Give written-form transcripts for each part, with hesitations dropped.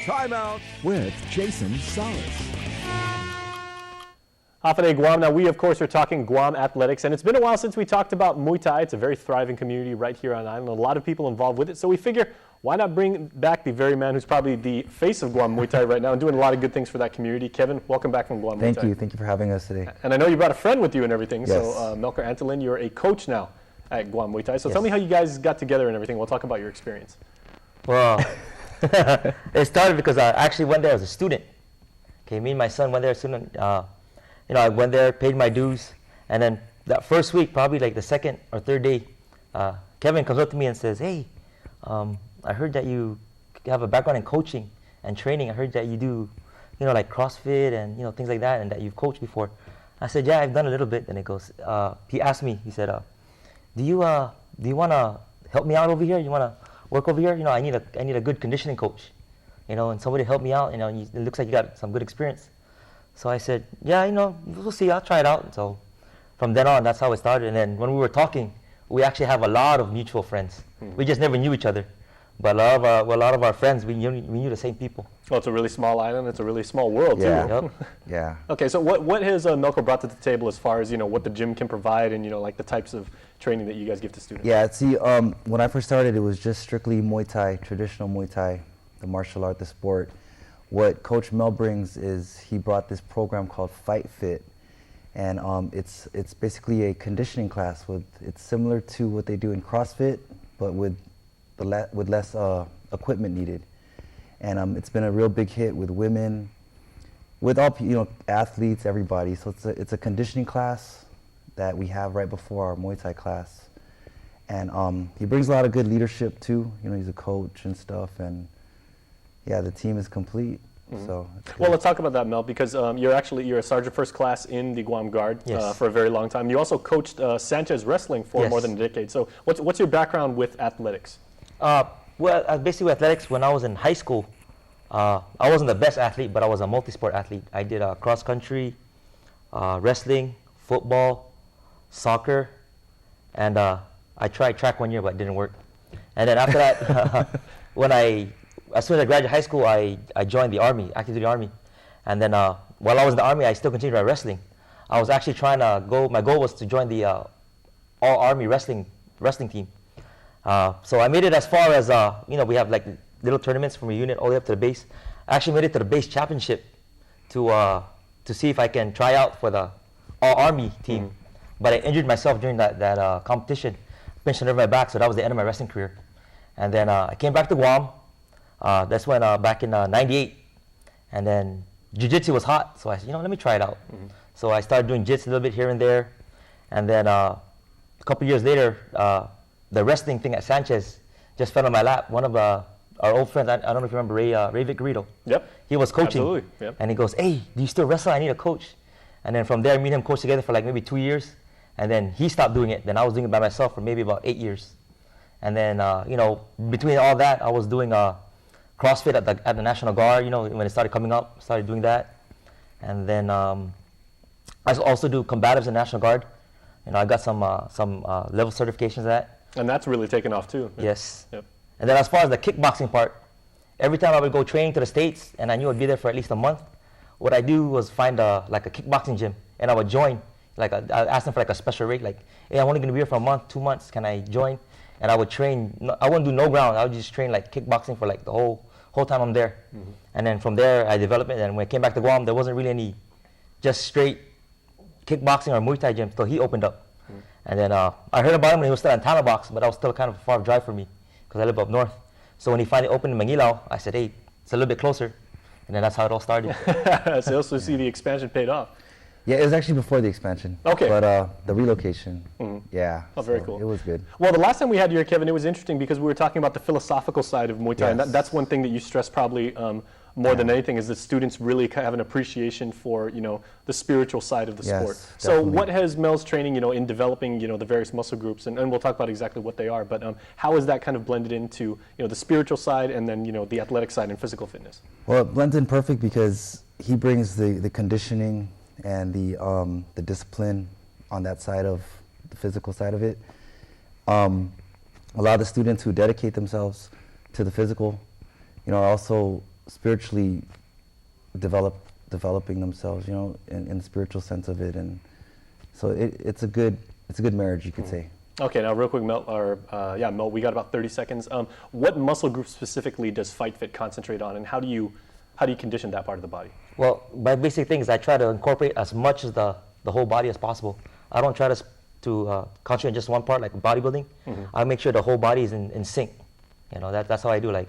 Timeout with Jason Salas. Hafide Guam. Now, we, of course, are talking Guam athletics, and it's been a while since we talked about Muay Thai. It's a very thriving community right here on island, a lot of people involved with it. So we figure, why not bring back the very man who's probably the face of Guam Muay Thai right now and doing a lot of good things for that community. Kevin, welcome back from Guam Muay Thai. Thank you for having us today. And I know you brought a friend with you and everything. Yes. So Melchor Antolin, you're a coach now at Guam Muay Thai. So Yes. Tell me how you guys got together and everything. We'll talk about your experience. Well, it started because I actually went there as a student. Okay, me and my son went there as a student. I went there, paid my dues, and then that first week, probably like the second or third day, Kevin comes up to me and says, "Hey, I heard that you have a background in coaching and training. I heard that you do, like CrossFit and things like that, and that you've coached before." I said, "Yeah, I've done a little bit." And he asked me, he said, "Do you want to help me out over here? You want to work over here? I need a good conditioning coach, and somebody to help me out. It looks like you got some good experience." So I said, "Yeah, we'll see. I'll try it out." So from then on, that's how it started. And then when we were talking, we actually have a lot of mutual friends. We just never knew each other, but a lot of our friends, we knew the same people. Well, it's a really small island. It's a really small world, Yeah. too. Yep. Yeah. Okay, so what has Melchor brought to the table as far as, what the gym can provide and, like the types of training that you guys give to students? Yeah, see, when I first started, it was just strictly Muay Thai, traditional Muay Thai, the martial art, the sport. What Coach Mel brings is he brought this program called FightFit, and it's basically a conditioning class. It's similar to what they do in CrossFit, but with less equipment needed. And it's been a real big hit with women, with all athletes, everybody. So it's a conditioning class that we have right before our Muay Thai class, and he brings a lot of good leadership too. He's a coach and stuff, and yeah, the team is complete. So it's good. Well, let's talk about that, Mel, because you're a sergeant first class in the Guam Guard Yes. for a very long time. You also coached Sanchez wrestling for Yes. more than a decade. So what's your background with athletics? Basically with athletics, when I was in high school, I wasn't the best athlete, but I was a multi-sport athlete. I did cross country, wrestling, football, soccer, and I tried track one year, but it didn't work. And then after that, as soon as I graduated high school, I joined the Army, active duty Army. And then while I was in the Army, I still continued my wrestling. I was actually trying to my goal was to join the all-Army wrestling team. So I made it as far as, we have like little tournaments from a unit all the way up to the base. I actually made it to the base championship to see if I can try out for the all-Army team. But I injured myself during that competition, pinched a nerve in my back, so that was the end of my wrestling career. And then I came back to Guam. That's when back in '98, and then jiu-jitsu was hot, so I said, let me try it out. So I started doing jits a little bit here and there, and then a couple years later, the wrestling thing at Sanchez just fell on my lap. One of our old friends, I don't know if you remember Ray Vicarito. Yep. He was coaching, Absolutely. Yep. and he goes, "Hey, do you still wrestle? I need a coach." And then from there, me and him coached together for like maybe 2 years, and then he stopped doing it. Then I was doing it by myself for maybe about 8 years, and then between all that, I was doing CrossFit at the National Guard, when it started coming up, started doing that. And then I also do combatives in the National Guard. I got some level certifications of that. And that's really taken off too. Yes. Yep. And then as far as the kickboxing part, every time I would go training to the States, and I knew I'd be there for at least a month, what I do was find a kickboxing gym, and I would join. I asked them for like a special rate, like, "Hey, I'm only going to be here for a month, 2 months, can I join?" And I would train. I wouldn't do no ground. I would just train like kickboxing for like the whole time I'm there. And then from there, I developed it. And when I came back to Guam, there wasn't really any just straight kickboxing or Muay Thai gym till he opened up. And then I heard about him when he was still in Talabox, but that was still kind of a far drive for me because I live up north. So when he finally opened in Manilao, I said, "Hey, it's a little bit closer." And then that's how it all started. So you also see the expansion paid off. Yeah, it was actually before the expansion. Okay. But the relocation, yeah. Oh, very cool. It was good. Well, the last time we had you here, Kevin, it was interesting because we were talking about the philosophical side of Muay Thai, and Yes. that's one thing that you stress probably more than anything is that students really have an appreciation for, the spiritual side of the Yes, sport. So definitely. what has Mel's training, in developing, the various muscle groups, and we'll talk about exactly what they are, but how is that kind of blended into, the spiritual side and then, the athletic side and physical fitness? Well, it blends in perfect because he brings the conditioning and the discipline on that side of the physical side of it. A lot of the students who dedicate themselves to the physical, also spiritually developing themselves, you know, in the spiritual sense of it, and so it's a good marriage, you could say. Okay, now real quick, Mel, Mel, we got about 30 seconds. What muscle group specifically does FightFit concentrate on, and how do you condition that part of the body? Well, my basic thing is I try to incorporate as much as the whole body as possible. I don't try to concentrate on just one part, like bodybuilding. I make sure the whole body is in sync. You know, that's how I do, like,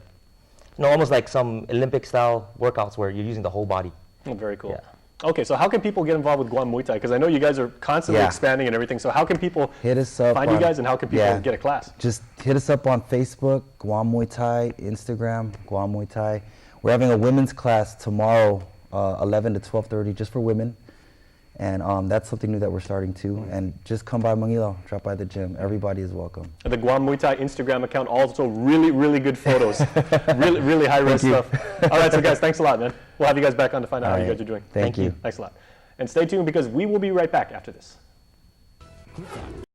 you know, almost like some Olympic style workouts where you're using the whole body. Oh, very cool. Yeah. Okay, so how can people get involved with Guam Muay Thai? Because I know you guys are constantly expanding and everything. So how can people hit us up, find you guys, and how can people get a class? Just hit us up on Facebook, Guam Muay Thai, Instagram, Guam Muay Thai. We're having a women's class tomorrow, 11 to 12:30, just for women. And that's something new that we're starting too. And just come by Manila, drop by the gym. Everybody is welcome. The Guam Muay Thai Instagram account, also really, really good photos. really, really high-res stuff. All right, so guys, thanks a lot, man. We'll have you guys back on to find out how you guys are doing. Thank you. Thanks a lot. And stay tuned because we will be right back after this.